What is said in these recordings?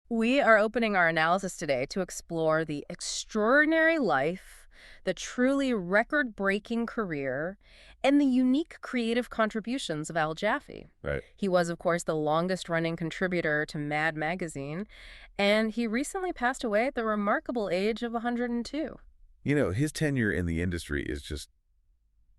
We are opening our analysis today to explore the extraordinary life, the truly record-breaking career, and the unique creative contributions of Al Jaffee. Right. He was, of course, the longest-running contributor to Mad magazine, and he recently passed away at the remarkable age of 102. You know, his tenure in the industry is just,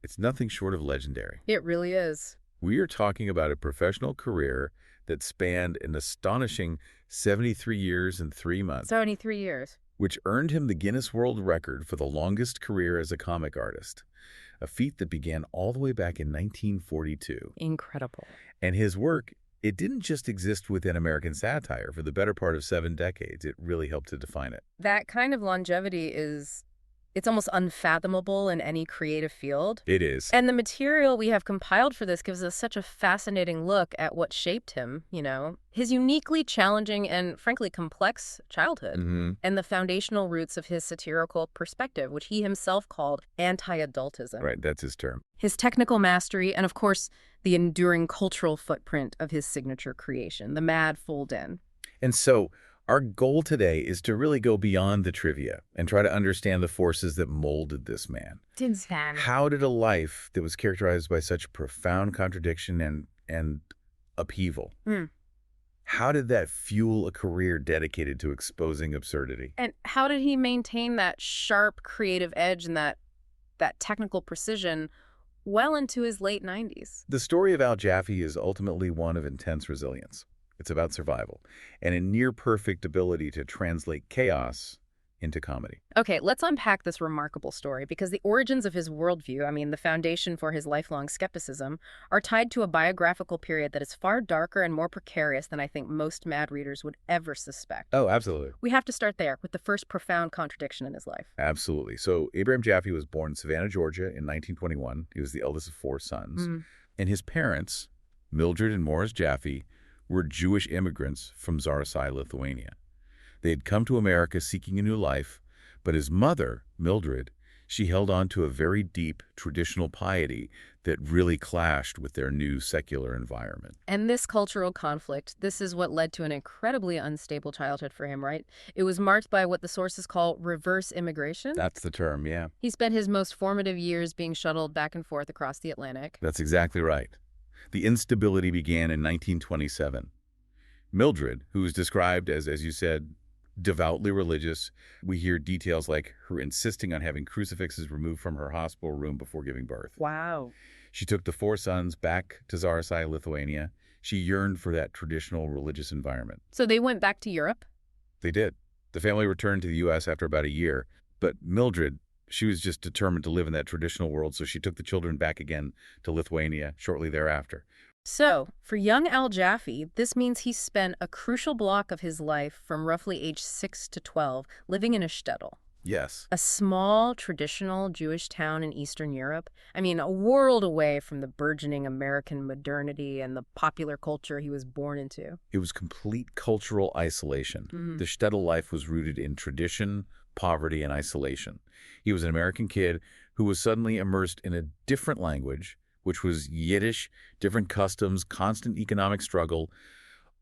it's nothing short of legendary. It really is. We are talking about a professional career that spanned an astonishing 73 years and 3 months, 73 years. which earned him the Guinness World Record for the longest career as a comic artist, a feat that began all the way back in 1942. Incredible. And his work, it didn't just exist within American satire for the better part of 7 decades. It really helped to define it. That kind of longevity it's almost unfathomable in any creative field. It is. And the material we have compiled for this gives us such a fascinating look at what shaped him, his uniquely challenging and frankly complex childhood, and the foundational roots of his satirical perspective, which he himself called anti-adultism. Right, that's his term. His technical mastery, and of course, the enduring cultural footprint of his signature creation, the Mad Fold-In. And so our goal today is to really go beyond the trivia and try to understand the forces that molded this man. How did a life that was characterized by such profound contradiction and upheaval, how did that fuel a career dedicated to exposing absurdity? And how did he maintain that sharp creative edge and that technical precision well into his late 90s? The story of Al Jaffee is ultimately one of intense resilience. It's about survival and a near-perfect ability to translate chaos into comedy. Okay, let's unpack this remarkable story because the origins of his worldview, the foundation for his lifelong skepticism, are tied to a biographical period that is far darker and more precarious than I think most Mad readers would ever suspect. Oh, absolutely. We have to start there with the first profound contradiction in his life. Absolutely. So Abraham Jaffee was born in Savannah, Georgia in 1921. He was the eldest of 4 sons. And his parents, Mildred and Morris Jaffee, were Jewish immigrants from Zarasai, Lithuania. They had come to America seeking a new life, but his mother, Mildred, she held on to a very deep traditional piety that really clashed with their new secular environment. And this cultural conflict, this is what led to an incredibly unstable childhood for him, right? It was marked by what the sources call reverse immigration. That's the term, yeah. He spent his most formative years being shuttled back and forth across the Atlantic. That's exactly right. The instability began in 1927. Mildred, who is described as you said, devoutly religious, we hear details like her insisting on having crucifixes removed from her hospital room before giving birth. Wow. She took the 4 sons back to Zarasai, Lithuania. She yearned for that traditional religious environment. So they went back to Europe? They did. The family returned to the U.S. after about a year, but Mildred, she was just determined to live in that traditional world, so she took the children back again to Lithuania shortly thereafter. So, for young Al Jaffee, this means he spent a crucial block of his life from roughly age 6 to 12 living in a shtetl. Yes. A small, traditional Jewish town in Eastern Europe. A world away from the burgeoning American modernity and the popular culture he was born into. It was complete cultural isolation. The shtetl life was rooted in tradition, poverty, and isolation. He was an American kid who was suddenly immersed in a different language, which was Yiddish, different customs, constant economic struggle,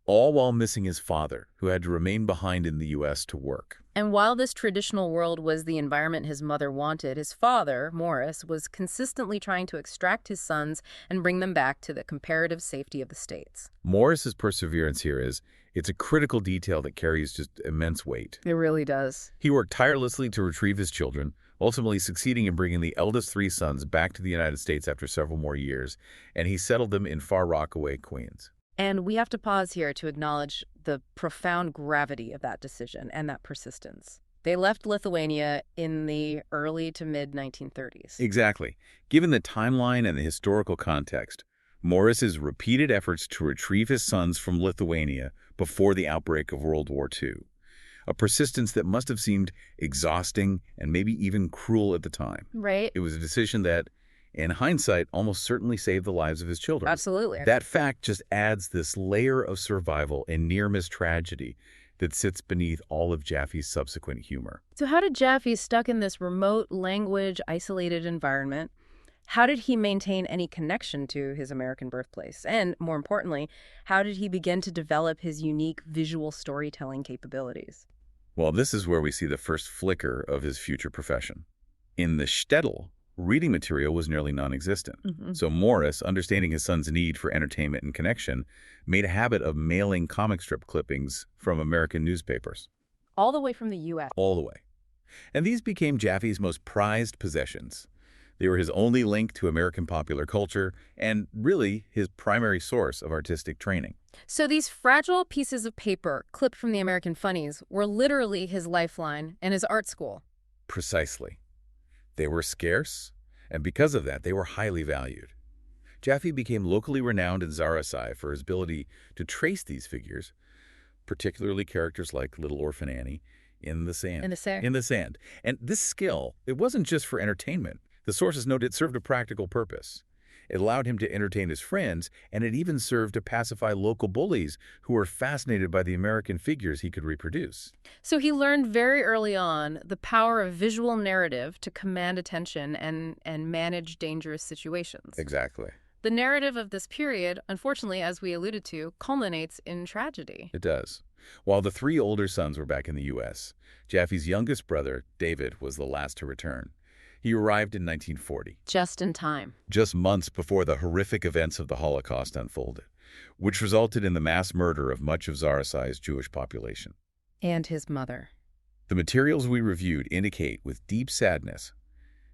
all while missing his father, who had to remain behind in the U.S. to work. And while this traditional world was the environment his mother wanted, his father, Morris, was consistently trying to extract his sons and bring them back to the comparative safety of the States. Morris's perseverance here it's a critical detail that carries just immense weight. It really does. He worked tirelessly to retrieve his children, ultimately succeeding in bringing the eldest 3 sons back to the United States after several more years, and he settled them in Far Rockaway, Queens. And we have to pause here to acknowledge the profound gravity of that decision and that persistence. They left Lithuania in the early to mid-1930s. Exactly. Given the timeline and the historical context, Morris's repeated efforts to retrieve his sons from Lithuania before the outbreak of World War II, a persistence that must have seemed exhausting and maybe even cruel at the time. Right. It was a decision that, in hindsight, almost certainly saved the lives of his children. Absolutely. That fact just adds this layer of survival and near-miss tragedy that sits beneath all of Jaffee's subsequent humor. So how did Jaffee, stuck in this remote, language, isolated environment, How did he maintain any connection to his American birthplace? And more importantly, how did he begin to develop his unique visual storytelling capabilities? Well, this is where we see the first flicker of his future profession. In the shtetl, reading material was nearly non-existent. So Morris, understanding his son's need for entertainment and connection, made a habit of mailing comic strip clippings from American newspapers. All the way from the U.S. All the way. And these became Jaffee's most prized possessions. They were his only link to American popular culture and, really, his primary source of artistic training. So these fragile pieces of paper clipped from the American Funnies were literally his lifeline and his art school. Precisely. They were scarce, and because of that, they were highly valued. Jaffee became locally renowned in Zarisai for his ability to trace these figures, particularly characters like Little Orphan Annie, in the sand. In the sand. And this skill, it wasn't just for entertainment. The sources note it served a practical purpose. It allowed him to entertain his friends, and it even served to pacify local bullies who were fascinated by the American figures he could reproduce. So he learned very early on the power of visual narrative to command attention and manage dangerous situations. Exactly. The narrative of this period, unfortunately, as we alluded to, culminates in tragedy. It does. While the three older sons were back in the U.S., Jaffee's youngest brother, David, was the last to return. He arrived in 1940. Just in time. Just months before the horrific events of the Holocaust unfolded, which resulted in the mass murder of much of Zarisai's Jewish population. And his mother. The materials we reviewed indicate with deep sadness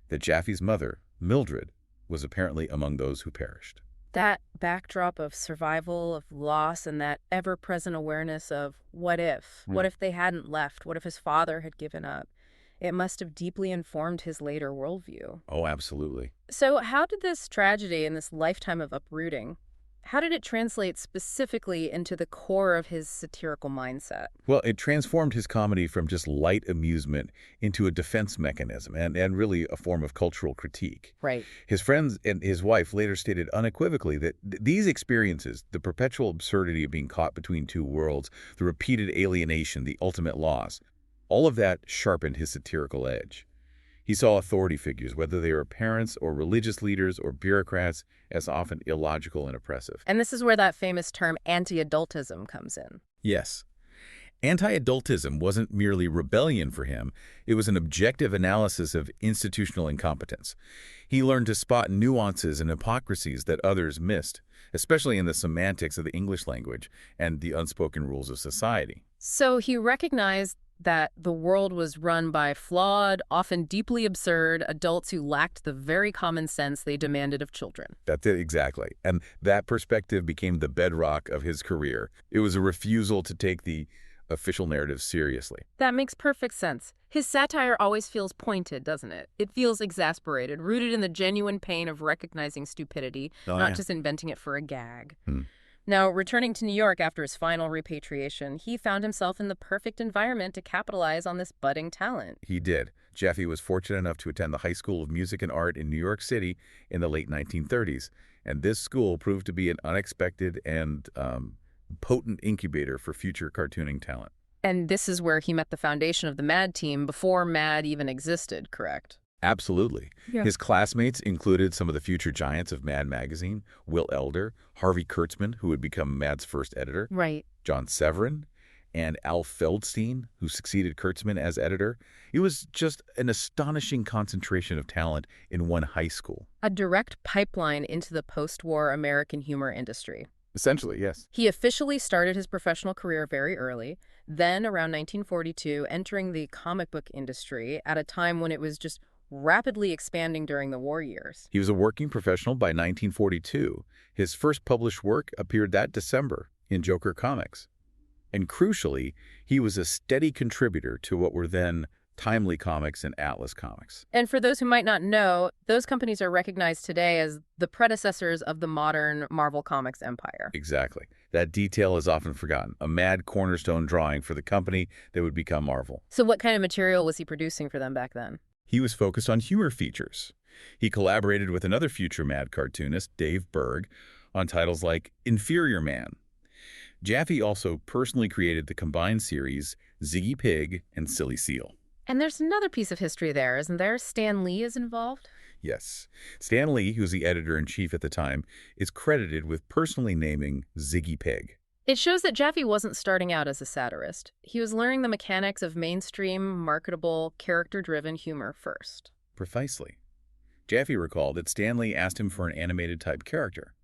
that Jaffee's mother, Mildred, was apparently among those who perished. That backdrop of survival, of loss, and that ever-present awareness of what if? What if they hadn't left? What if his father had given up? It must have deeply informed his later worldview. Oh, absolutely. So how did this tragedy and this lifetime of uprooting, how did it translate specifically into the core of his satirical mindset? Well, it transformed his comedy from just light amusement into a defense mechanism and really a form of cultural critique. Right. His friends and his wife later stated unequivocally that these experiences, the perpetual absurdity of being caught between two worlds, the repeated alienation, the ultimate loss, all of that sharpened his satirical edge. He saw authority figures, whether they were parents or religious leaders or bureaucrats, as often illogical and oppressive. And this is where that famous term anti-adultism comes in. Yes. Anti-adultism wasn't merely rebellion for him. It was an objective analysis of institutional incompetence. He learned to spot nuances and hypocrisies that others missed, especially in the semantics of the English language and the unspoken rules of society. So he recognized that the world was run by flawed, often deeply absurd adults who lacked the very common sense they demanded of children. That's it, exactly. And that perspective became the bedrock of his career. It was a refusal to take the official narrative seriously. That makes perfect sense. His satire always feels pointed, doesn't it? It feels exasperated, rooted in the genuine pain of recognizing stupidity, not just inventing it for a gag. Now, returning to New York after his final repatriation, he found himself in the perfect environment to capitalize on this budding talent. He did. Jaffee was fortunate enough to attend the High School of Music and Art in New York City in the late 1930s, and this school proved to be an unexpected and potent incubator for future cartooning talent. And this is where he met the foundation of the MAD team before MAD even existed, correct? Absolutely. Yeah. His classmates included some of the future giants of Mad magazine, Will Elder, Harvey Kurtzman, who would become Mad's first editor, Right. John Severin, and Al Feldstein, who succeeded Kurtzman as editor. It was just an astonishing concentration of talent in one high school. A direct pipeline into the post-war American humor industry. Essentially, yes. He officially started his professional career very early, then around 1942, entering the comic book industry at a time when it was just rapidly expanding during the war years. He was a working professional by 1942. His first published work appeared that December in Joker Comics. And crucially, he was a steady contributor to what were then Timely Comics and Atlas Comics. And for those who might not know, those companies are recognized today as the predecessors of the modern Marvel Comics empire. Exactly. That detail is often forgotten. A mad cornerstone drawing for the company that would become Marvel. So what kind of material was he producing for them back then? He was focused on humor features. He collaborated with another future mad cartoonist, Dave Berg, on titles like Inferior Man. Jaffee also personally created the combined series Ziggy Pig and Silly Seal. And there's another piece of history there, isn't there? Stan Lee is involved? Yes. Stan Lee, who's the editor-in-chief at the time, is credited with personally naming Ziggy Pig. It shows that Jaffee wasn't starting out as a satirist. He was learning the mechanics of mainstream, marketable, character-driven humor first. Precisely. Jaffee recalled that Stan Lee asked him for an animated-type character.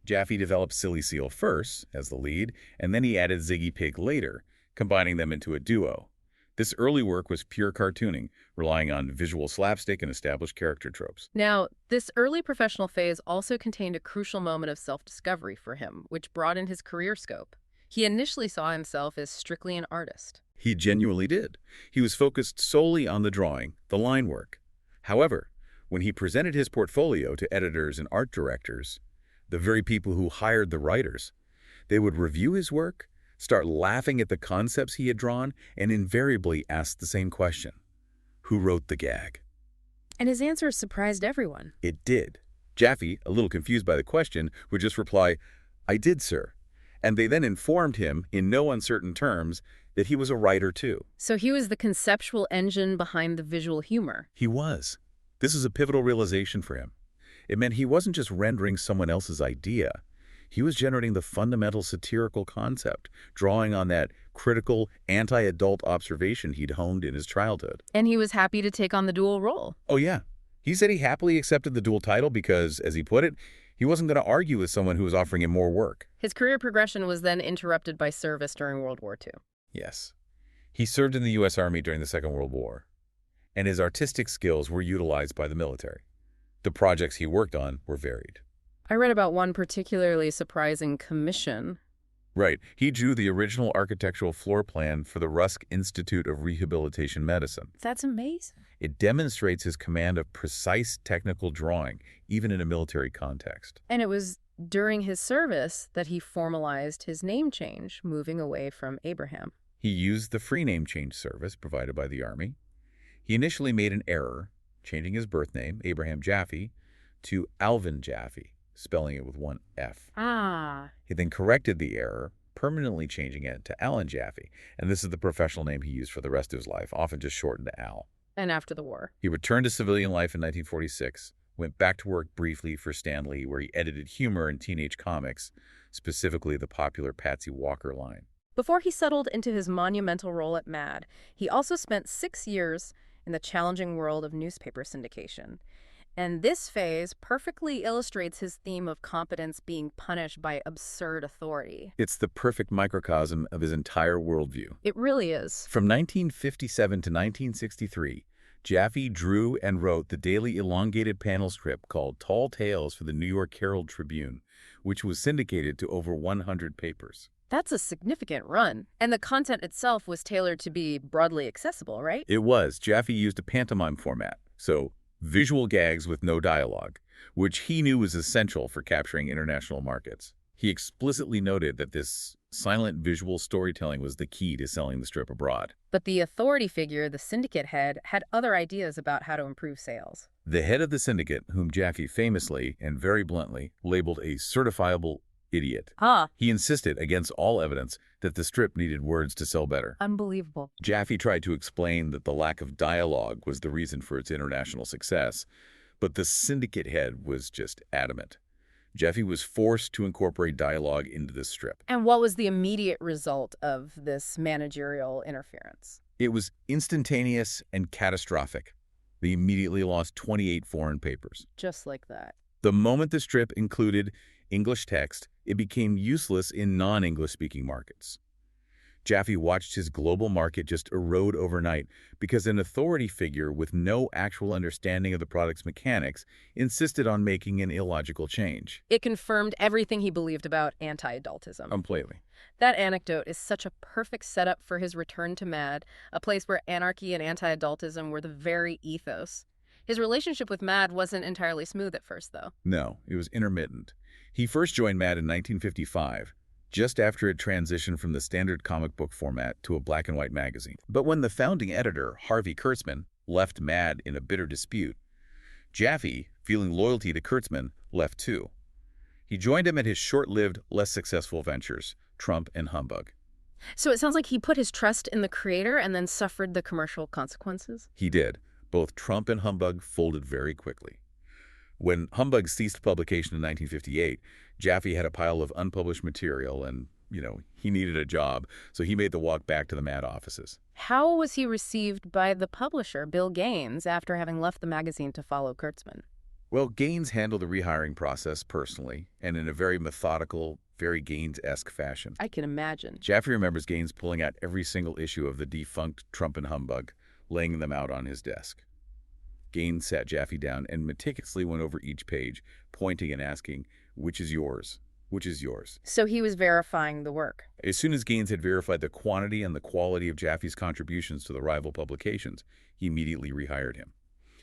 Jaffee developed Silly Seal first, as the lead, and then he added Ziggy Pig later, combining them into a duo. This early work was pure cartooning, relying on visual slapstick and established character tropes. Now, this early professional phase also contained a crucial moment of self-discovery for him, which broadened his career scope. He initially saw himself as strictly an artist. He genuinely did. He was focused solely on the drawing, the line work. However, when he presented his portfolio to editors and art directors, the very people who hired the writers, they would review his work, start laughing at the concepts he had drawn, and invariably ask the same question: who wrote the gag? And his answer surprised everyone. It did. Jaffee, a little confused by the question, would just reply, "I did, sir." And they then informed him, in no uncertain terms, that he was a writer too. So he was the conceptual engine behind the visual humor. He was. This is a pivotal realization for him. It meant he wasn't just rendering someone else's idea. He was generating the fundamental satirical concept, drawing on that critical, anti-adult observation he'd honed in his childhood. And he was happy to take on the dual role. Oh, yeah. He said he happily accepted the dual title because, as he put it, he wasn't going to argue with someone who was offering him more work. His career progression was then interrupted by service during World War II. Yes. He served in the U.S. Army during the Second World War, and his artistic skills were utilized by the military. The projects he worked on were varied. I read about one particularly surprising commission. Right. He drew the original architectural floor plan for the Rusk Institute of Rehabilitation Medicine. That's amazing. It demonstrates his command of precise technical drawing, even in a military context. And it was during his service that he formalized his name change, moving away from Abraham. He used the free name change service provided by the Army. He initially made an error, changing his birth name, Abraham Jaffee, to Alvin Jaffee, spelling it with one F. He then corrected the error, permanently changing it to Alan Jaffee, and this is the professional name he used for the rest of his life, often just shortened to Al. And after the war. He returned to civilian life in 1946, went back to work briefly for Stan Lee, where he edited humor in teenage comics, specifically the popular Patsy Walker line. Before he settled into his monumental role at Mad, he also spent 6 years in the challenging world of newspaper syndication. And this phase perfectly illustrates his theme of competence being punished by absurd authority. It's the perfect microcosm of his entire worldview. It really is. From 1957 to 1963, Jaffee drew and wrote the daily elongated panel strip called Tall Tales for the New York Herald Tribune, which was syndicated to over 100 papers. That's a significant run. And the content itself was tailored to be broadly accessible, right? It was. Jaffee used a pantomime format, so visual gags with no dialogue, which he knew was essential for capturing international markets. He explicitly noted that this silent visual storytelling was the key to selling the strip abroad. But the authority figure, the syndicate head, had other ideas about how to improve sales. The head of the syndicate, whom Jaffee famously and very bluntly labeled a certifiable idiot. He insisted, against all evidence, that the strip needed words to sell better. Unbelievable. Jaffee tried to explain that the lack of dialogue was the reason for its international success, but the syndicate head was just adamant. Jaffee was forced to incorporate dialogue into the strip. And what was the immediate result of this managerial interference? It was instantaneous and catastrophic. They immediately lost 28 foreign papers. Just like that. The moment the strip included English text, it became useless in non-English speaking markets. Jaffee watched his global market just erode overnight because an authority figure with no actual understanding of the product's mechanics insisted on making an illogical change. It confirmed everything he believed about anti-adultism. Completely. That anecdote is such a perfect setup for his return to Mad, a place where anarchy and anti-adultism were the very ethos. His relationship with Mad wasn't entirely smooth at first, though. No, it was intermittent. He first joined Mad in 1955, just after it transitioned from the standard comic book format to a black and white magazine. But when the founding editor, Harvey Kurtzman, left Mad in a bitter dispute, Jaffee, feeling loyalty to Kurtzman, left too. He joined him at his short-lived, less successful ventures, Trump and Humbug. So it sounds like he put his trust in the creator and then suffered the commercial consequences? He did. Both Trump and Humbug folded very quickly. When Humbug ceased publication in 1958, Jaffee had a pile of unpublished material and, he needed a job, so he made the walk back to the Mad offices. How was he received by the publisher, Bill Gaines, after having left the magazine to follow Kurtzman? Well, Gaines handled the rehiring process personally and in a very methodical, very Gaines-esque fashion. I can imagine. Jaffee remembers Gaines pulling out every single issue of the defunct Trump and Humbug, laying them out on his desk. Gaines sat Jaffee down and meticulously went over each page, pointing and asking, "Which is yours? Which is yours?" So he was verifying the work. As soon as Gaines had verified the quantity and the quality of Jaffee's contributions to the rival publications, he immediately rehired him.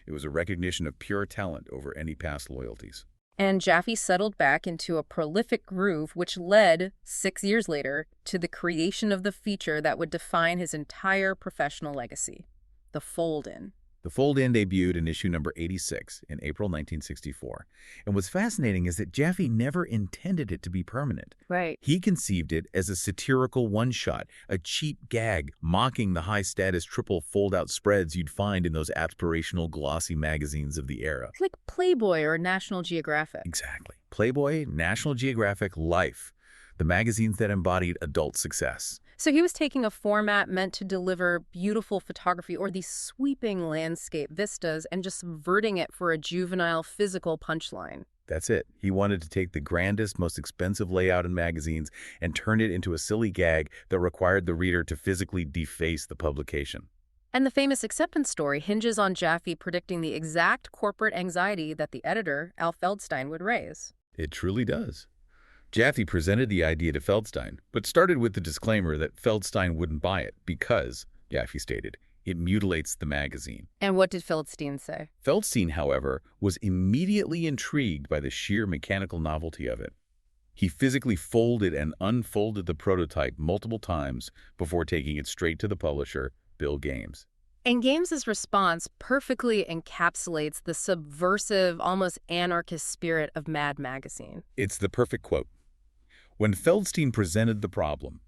It was a recognition of pure talent over any past loyalties. And Jaffee settled back into a prolific groove, which led, 6 years later, to the creation of the feature that would define his entire professional legacy, the fold-in. The fold-in debuted in issue number 86 in April 1964. And what's fascinating is that Jaffee never intended it to be permanent. Right. He conceived it as a satirical one-shot, a cheap gag, mocking the high-status triple fold-out spreads you'd find in those aspirational glossy magazines of the era. Like Playboy or National Geographic. Exactly. Playboy, National Geographic, Life, the magazines that embodied adult success. So he was taking a format meant to deliver beautiful photography or these sweeping landscape vistas and just subverting it for a juvenile physical punchline. That's it. He wanted to take the grandest, most expensive layout in magazines and turn it into a silly gag that required the reader to physically deface the publication. And the famous acceptance story hinges on Jaffee predicting the exact corporate anxiety that the editor, Al Feldstein, would raise. It truly does. Jaffee presented the idea to Feldstein, but started with the disclaimer that Feldstein wouldn't buy it because, Jaffee stated, it mutilates the magazine. And what did Feldstein say? Feldstein, however, was immediately intrigued by the sheer mechanical novelty of it. He physically folded and unfolded the prototype multiple times before taking it straight to the publisher, Bill Gaines. And Gaines's response perfectly encapsulates the subversive, almost anarchist spirit of Mad Magazine. It's the perfect quote. When Feldstein presented the problem,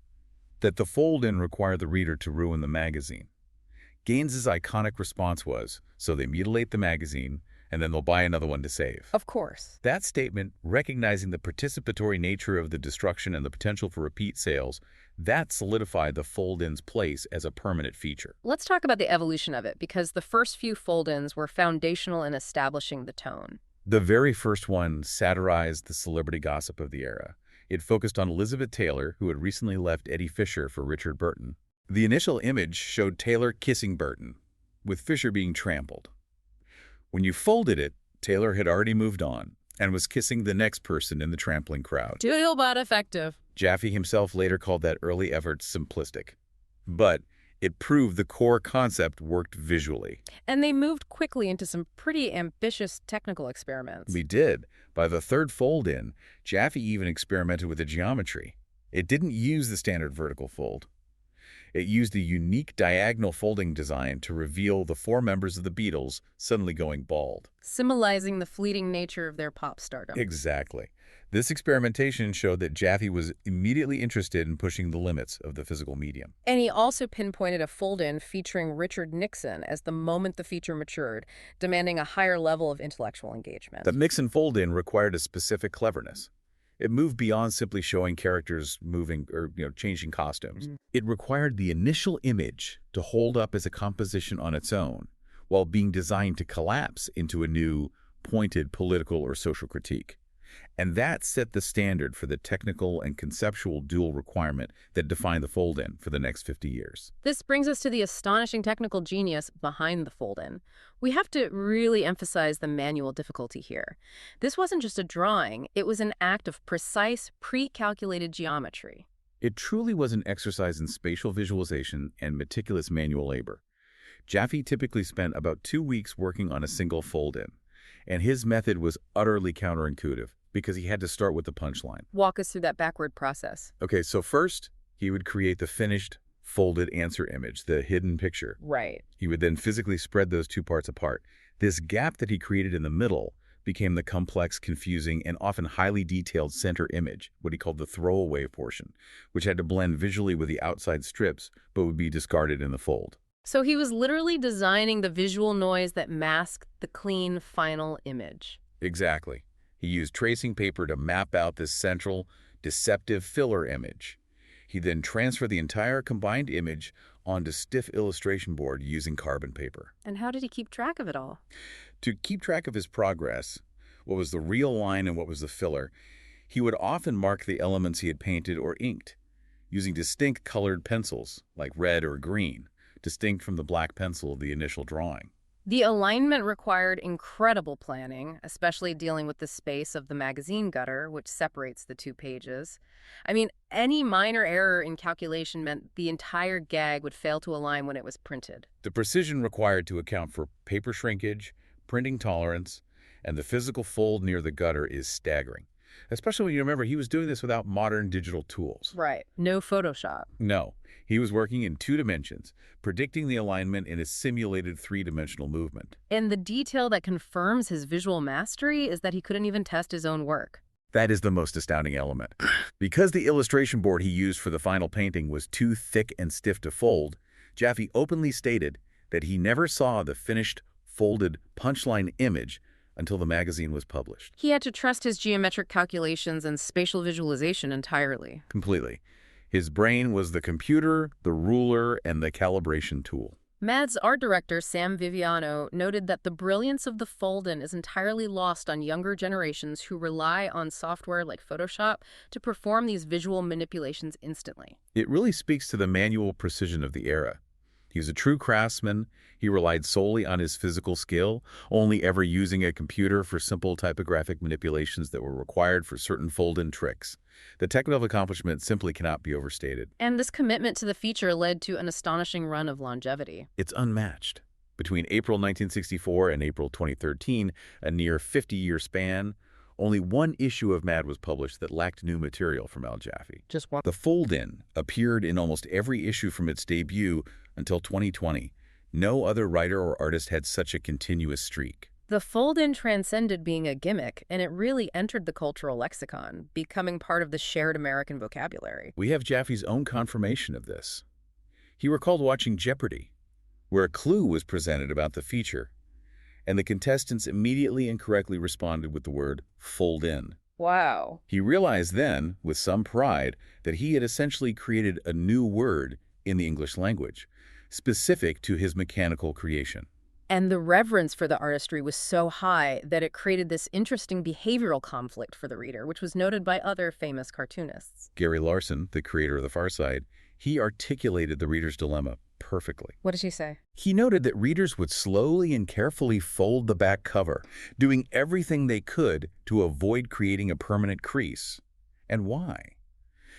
that the fold-in required the reader to ruin the magazine, Gaines's iconic response was, so they mutilate the magazine, and then they'll buy another one to save. Of course. That statement, recognizing the participatory nature of the destruction and the potential for repeat sales, that solidified the fold-in's place as a permanent feature. Let's talk about the evolution of it, because the first few fold-ins were foundational in establishing the tone. The very first one satirized the celebrity gossip of the era. It focused on Elizabeth Taylor, who had recently left Eddie Fisher for Richard Burton. The initial image showed Taylor kissing Burton, with Fisher being trampled. When you folded it, Taylor had already moved on and was kissing the next person in the trampling crowd. Too but effective. Jaffee himself later called that early effort simplistic. But it proved the core concept worked visually. And they moved quickly into some pretty ambitious technical experiments. We did. By the third fold-in, Jaffee even experimented with the geometry. It didn't use the standard vertical fold. It used a unique diagonal folding design to reveal the four members of the Beatles suddenly going bald. Symbolizing the fleeting nature of their pop stardom. Exactly. This experimentation showed that Jaffee was immediately interested in pushing the limits of the physical medium. And he also pinpointed a fold-in featuring Richard Nixon as the moment the feature matured, demanding a higher level of intellectual engagement. The Nixon fold-in required a specific cleverness. It moved beyond simply showing characters moving or changing costumes. It required the initial image to hold up as a composition on its own, while being designed to collapse into a new, pointed political or social critique. And that set the standard for the technical and conceptual dual requirement that defined the fold-in for the next 50 years. This brings us to the astonishing technical genius behind the fold-in. We have to really emphasize the manual difficulty here. This wasn't just a drawing, it was an act of precise, pre-calculated geometry. It truly was an exercise in spatial visualization and meticulous manual labor. Jaffee typically spent about 2 weeks working on a single fold-in, and his method was utterly counterintuitive because he had to start with the punchline. Walk us through that backward process. Okay, so first, he would create the finished, folded answer image, the hidden picture. Right. He would then physically spread those two parts apart. This gap that he created in the middle became the complex, confusing, and often highly detailed center image, what he called the throwaway portion, which had to blend visually with the outside strips, but would be discarded in the fold. So he was literally designing the visual noise that masked the clean, final image. Exactly. He used tracing paper to map out this central, deceptive filler image. He then transferred the entire combined image onto stiff illustration board using carbon paper. And how did he keep track of it all? To keep track of his progress, what was the real line and what was the filler, he would often mark the elements he had painted or inked, using distinct colored pencils, like red or green, distinct from the black pencil of the initial drawing. The alignment required incredible planning, especially dealing with the space of the magazine gutter, which separates the two pages. I mean, any minor error in calculation meant the entire gag would fail to align when it was printed. The precision required to account for paper shrinkage, printing tolerance, and the physical fold near the gutter is staggering. Especially when you remember he was doing this without modern digital tools. Right. No Photoshop. No, he was working in 2 dimensions, predicting the alignment in a simulated 3-dimensional movement. And the detail that confirms his visual mastery is that he couldn't even test his own work. That is the most astounding element. Because the illustration board he used for the final painting was too thick and stiff to fold, Jaffee openly stated that he never saw the finished, folded punchline image until the magazine was published. He had to trust his geometric calculations and spatial visualization entirely. Completely. His brain was the computer, the ruler, and the calibration tool. Mad's art director, Sam Viviano, noted that the brilliance of the fold-in is entirely lost on younger generations who rely on software like Photoshop to perform these visual manipulations instantly. It really speaks to the manual precision of the era. He was a true craftsman. He relied solely on his physical skill, only ever using a computer for simple typographic manipulations that were required for certain fold-in tricks. The technical accomplishment simply cannot be overstated. And this commitment to the feature led to an astonishing run of longevity. It's unmatched. Between April 1964 and April 2013, a near 50-year span, only one issue of Mad was published that lacked new material from Al Jaffee. Just one. The fold-in appeared in almost every issue from its debut until 2020. No other writer or artist had such a continuous streak. The fold-in transcended being a gimmick, and it really entered the cultural lexicon, becoming part of the shared American vocabulary. We have Jaffee's own confirmation of this. He recalled watching Jeopardy! Where a clue was presented about the feature, and the contestants immediately and correctly responded with the word fold in. Wow. He realized then, with some pride, that he had essentially created a new word in the English language, specific to his mechanical creation. And the reverence for the artistry was so high that it created this interesting behavioral conflict for the reader, which was noted by other famous cartoonists. Gary Larson, the creator of The Far Side, he articulated the reader's dilemma perfectly. What did she say? He noted that readers would slowly and carefully fold the back cover, doing everything they could to avoid creating a permanent crease. And why?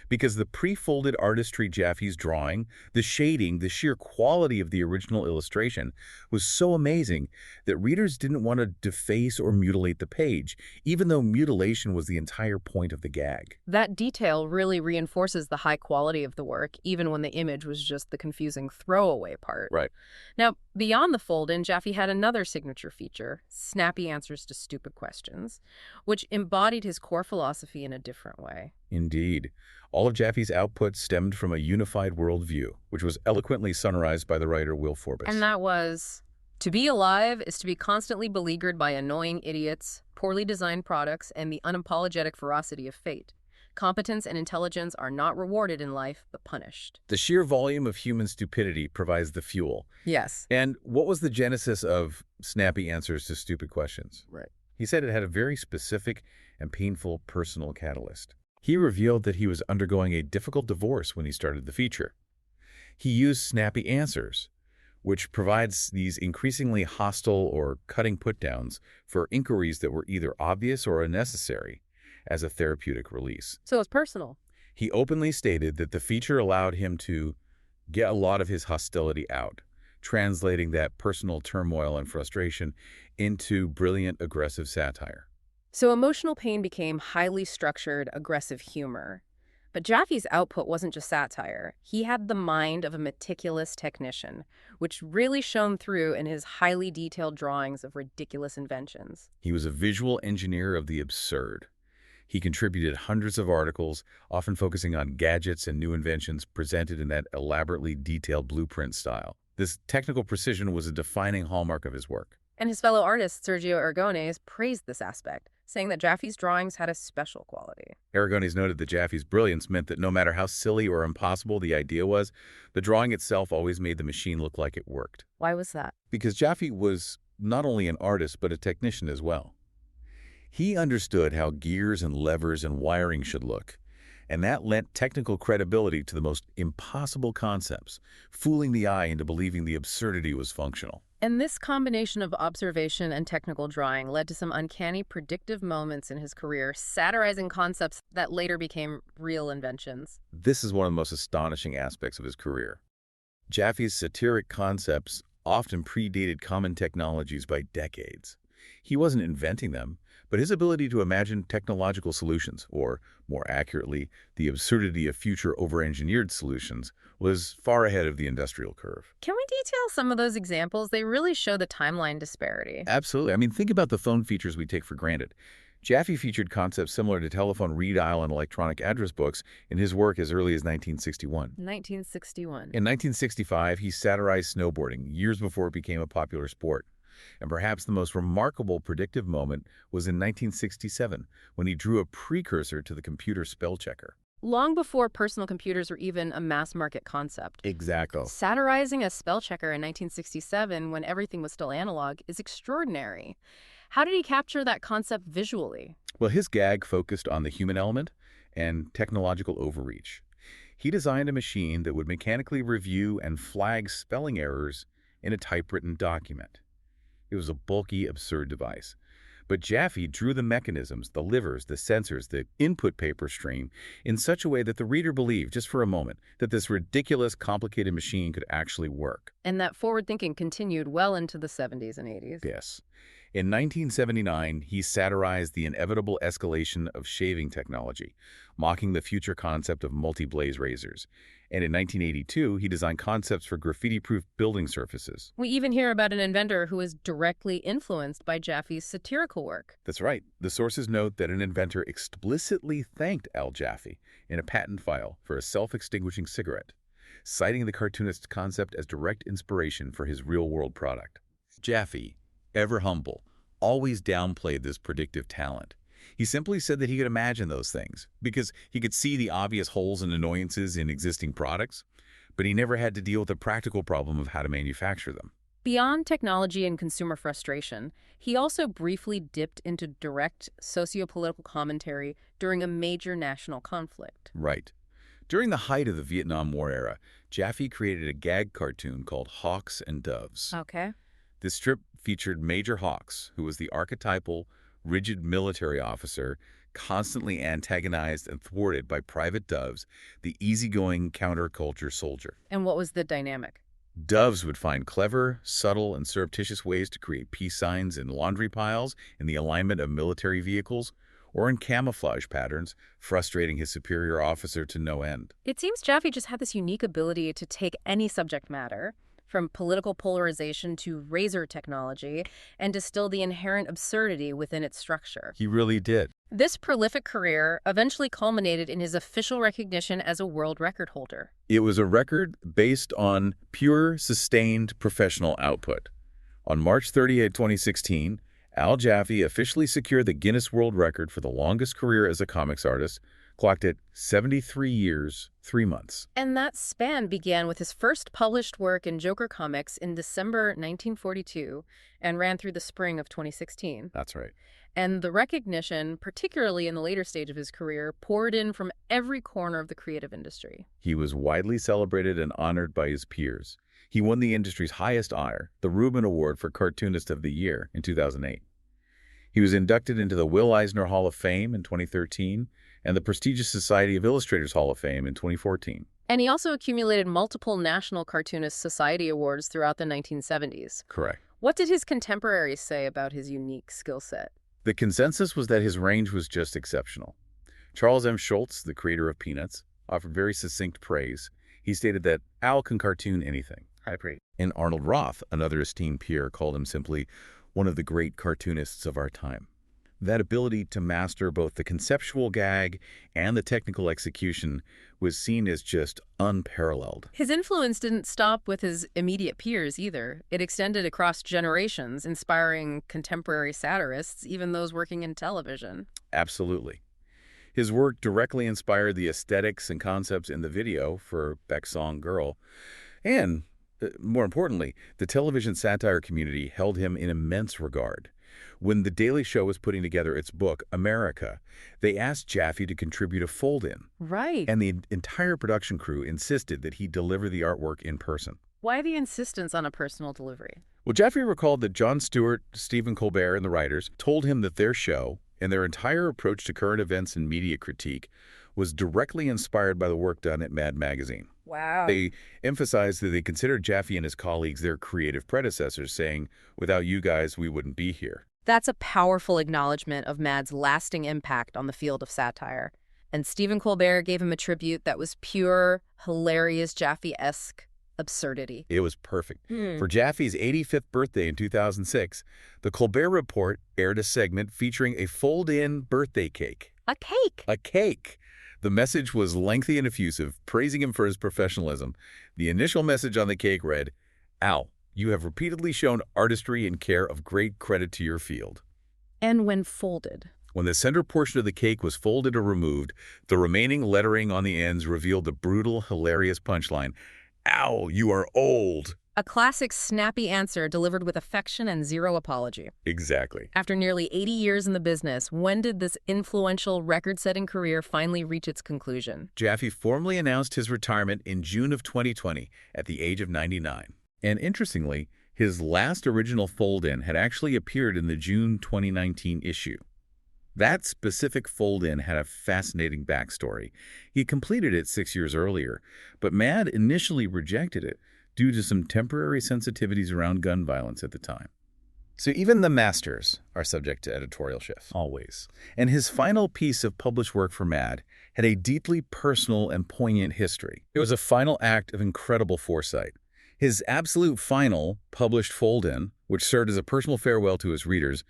Because the pre-folded artistry Jaffee's drawing, the shading, the sheer quality of the original illustration was so amazing that readers didn't want to deface or mutilate the page, even though mutilation was the entire point of the gag. That detail really reinforces the high quality of the work, even when the image was just the confusing throwaway part. Right. Now, beyond the fold-in, Jaffee had another signature feature, snappy answers to stupid questions, which embodied his core philosophy in a different way. Indeed. All of Jaffee's output stemmed from a unified worldview, which was eloquently summarized by the writer Will Forbes. And that was, to be alive is to be constantly beleaguered by annoying idiots, poorly designed products, and the unapologetic ferocity of fate. Competence and intelligence are not rewarded in life, but punished. The sheer volume of human stupidity provides the fuel. Yes. And what was the genesis of snappy answers to stupid questions? Right. He said it had a very specific and painful personal catalyst. He revealed that he was undergoing a difficult divorce when he started the feature. He used snappy answers, which provides these increasingly hostile or cutting put-downs for inquiries that were either obvious or unnecessary, as a therapeutic release. So it's personal. He openly stated that the feature allowed him to get a lot of his hostility out, translating that personal turmoil and frustration into brilliant, aggressive satire. So emotional pain became highly structured, aggressive humor. But Jaffee's output wasn't just satire. He had the mind of a meticulous technician, which really shone through in his highly detailed drawings of ridiculous inventions. He was a visual engineer of the absurd. He contributed hundreds of articles, often focusing on gadgets and new inventions presented in that elaborately detailed blueprint style. This technical precision was a defining hallmark of his work. And his fellow artist, Sergio Aragonés, praised this aspect, saying that Jaffee's drawings had a special quality. Aragonés noted that Jaffee's brilliance meant that no matter how silly or impossible the idea was, the drawing itself always made the machine look like it worked. Why was that? Because Jaffee was not only an artist, but a technician as well. He understood how gears and levers and wiring should look, and that lent technical credibility to the most impossible concepts, fooling the eye into believing the absurdity was functional. And this combination of observation and technical drawing led to some uncanny predictive moments in his career, satirizing concepts that later became real inventions. This is one of the most astonishing aspects of his career. Jaffee's satiric concepts often predated common technologies by decades. He wasn't inventing them, but his ability to imagine technological solutions, or more accurately, the absurdity of future over-engineered solutions, was far ahead of the industrial curve. Can we detail some of those examples? They really show the timeline disparity. Absolutely. I mean, think about the phone features we take for granted. Jaffee featured concepts similar to telephone redial and electronic address books in his work as early as 1961. 1961. In 1965, he satirized snowboarding, years before it became a popular sport. And perhaps the most remarkable predictive moment was in 1967, when he drew a precursor to the computer spell checker. Long before personal computers were even a mass-market concept. Exactly. Satirizing a spell checker in 1967, when everything was still analog, is extraordinary. How did he capture that concept visually? Well, his gag focused on the human element and technological overreach. He designed a machine that would mechanically review and flag spelling errors in a typewritten document. It was a bulky, absurd device. But Jaffee drew the mechanisms, the levers, the sensors, the input paper stream in such a way that the reader believed, just for a moment, that this ridiculous, complicated machine could actually work. And that forward thinking continued well into the 70s and 80s. Yes. In 1979, he satirized the inevitable escalation of shaving technology, mocking the future concept of multi-blaze razors. And in 1982, he designed concepts for graffiti-proof building surfaces. We even hear about an inventor who was directly influenced by Jaffee's satirical work. That's right. The sources note that an inventor explicitly thanked Al Jaffee in a patent file for a self-extinguishing cigarette, citing the cartoonist's concept as direct inspiration for his real-world product. Jaffee, ever humble, always downplayed this predictive talent. He simply said that he could imagine those things because he could see the obvious holes and annoyances in existing products, but he never had to deal with the practical problem of how to manufacture them. Beyond technology and consumer frustration, he also briefly dipped into direct socio-political commentary during a major national conflict. Right. During the height of the Vietnam War era, Jaffee created a gag cartoon called Hawks and Doves. Okay. This strip featured Major Hawks, who was the archetypal, rigid military officer, constantly antagonized and thwarted by Private Doves, the easygoing counterculture soldier. And what was the dynamic? Doves would find clever, subtle, and surreptitious ways to create peace signs in laundry piles, in the alignment of military vehicles, or in camouflage patterns, frustrating his superior officer to no end. It seems Jaffee just had this unique ability to take any subject matter, from political polarization to razor technology, and distill the inherent absurdity within its structure. He really did. This prolific career eventually culminated in his official recognition as a world record holder. It was a record based on pure, sustained professional output. On March 30, 2016, Al Jaffee officially secured the Guinness World Record for the longest career as a comics artist, clocked at 73 years, 3 months. And that span began with his first published work in Joker Comics in December 1942 and ran through the spring of 2016. That's right. And the recognition, particularly in the later stage of his career, poured in from every corner of the creative industry. He was widely celebrated and honored by his peers. He won the industry's highest honor, the Reuben Award for Cartoonist of the Year, in 2008. He was inducted into the Will Eisner Hall of Fame in 2013 and the prestigious Society of Illustrators Hall of Fame in 2014. And he also accumulated multiple National Cartoonist Society awards throughout the 1970s. Correct. What did his contemporaries say about his unique skill set? The consensus was that his range was just exceptional. Charles M. Schulz, the creator of Peanuts, offered very succinct praise. He stated that Al can cartoon anything. High praise. And Arnold Roth, another esteemed peer, called him simply one of the great cartoonists of our time. That ability to master both the conceptual gag and the technical execution was seen as just unparalleled. His influence didn't stop with his immediate peers either. It extended across generations, inspiring contemporary satirists, even those working in television. Absolutely. His work directly inspired the aesthetics and concepts in the video for Beck's song Girl. And, more importantly, the television satire community held him in immense regard. When The Daily Show was putting together its book, America, they asked Jaffee to contribute a fold-in. Right. And the entire production crew insisted that he deliver the artwork in person. Why the insistence on a personal delivery? Well, Jaffee recalled that Jon Stewart, Stephen Colbert, and the writers told him that their show and their entire approach to current events and media critique was directly inspired by the work done at Mad Magazine. Wow. They emphasized that they considered Jaffee and his colleagues their creative predecessors, saying, "Without you guys, we wouldn't be here." That's a powerful acknowledgement of Mad's lasting impact on the field of satire. And Stephen Colbert gave him a tribute that was pure, hilarious, Jaffee-esque absurdity. It was perfect. For Jaffee's 85th birthday in 2006, the Colbert Report aired a segment featuring a fold-in birthday cake. A cake? A cake! The message was lengthy and effusive, praising him for his professionalism. The initial message on the cake read, "Al, you have repeatedly shown artistry and care of great credit to your field." And when folded. When the center portion of the cake was folded or removed, the remaining lettering on the ends revealed the brutal, hilarious punchline, "Al, you are old." A classic snappy answer delivered with affection and zero apology. Exactly. After nearly 80 years in the business, when did this influential record-setting career finally reach its conclusion? Jaffee formally announced his retirement in June of 2020 at the age of 99. And interestingly, his last original fold-in had actually appeared in the June 2019 issue. That specific fold-in had a fascinating backstory. He completed it 6 years earlier, but Mad initially rejected it due to some temporary sensitivities around gun violence at the time. So even the masters are subject to editorial shifts. Always. And his final piece of published work for Mad had a deeply personal and poignant history. It was a final act of incredible foresight. His absolute final published fold-in, which served as a personal farewell to his readers,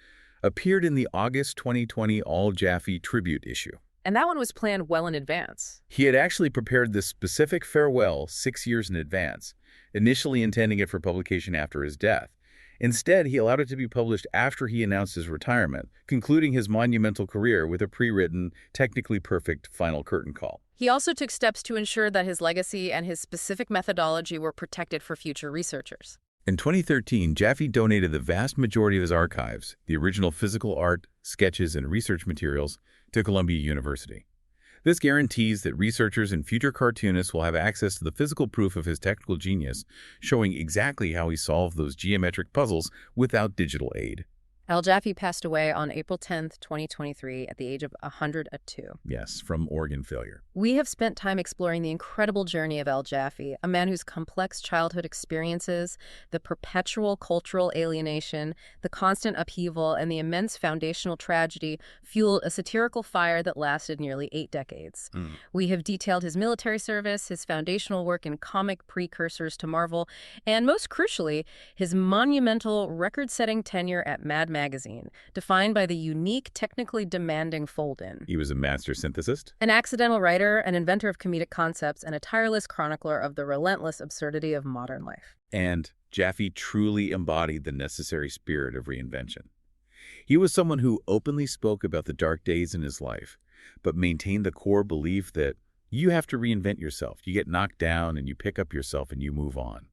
appeared in the August 2020 All Jaffee tribute issue. And that one was planned well in advance. He had actually prepared this specific farewell 6 years in advance, initially intending it for publication after his death. Instead, he allowed it to be published after he announced his retirement, concluding his monumental career with a pre-written, technically perfect final curtain call. He also took steps to ensure that his legacy and his specific methodology were protected for future researchers. In 2013, Jaffee donated the vast majority of his archives, the original physical art, sketches, and research materials, to Columbia University. This guarantees that researchers and future cartoonists will have access to the physical proof of his technical genius, showing exactly how he solved those geometric puzzles without digital aid. Al Jaffee passed away on April 10th, 2023, at the age of 102. Yes, from organ failure. We have spent time exploring the incredible journey of Al Jaffee, a man whose complex childhood experiences, the perpetual cultural alienation, the constant upheaval, and the immense foundational tragedy fueled a satirical fire that lasted nearly 8 decades. We have detailed his military service, his foundational work in comic precursors to Marvel, and most crucially, his monumental record-setting tenure at Mad Magazine, defined by the unique, technically demanding fold-in. He was a master synthesist, An accidental writer, an inventor of comedic concepts, and a tireless chronicler of the relentless absurdity of modern life. and Jaffee truly embodied the necessary spirit of reinvention. He was someone who openly spoke about the dark days in his life, but maintained the core belief that you have to reinvent yourself. You get knocked down and you pick up yourself and you move on.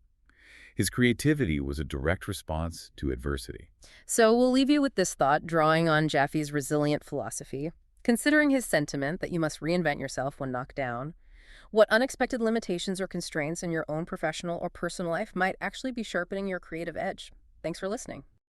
His creativity was a direct response to adversity. So we'll leave you with this thought, drawing on Jaffee's resilient philosophy. Considering his sentiment that you must reinvent yourself when knocked down, what unexpected limitations or constraints in your own professional or personal life might actually be sharpening your creative edge? Thanks for listening.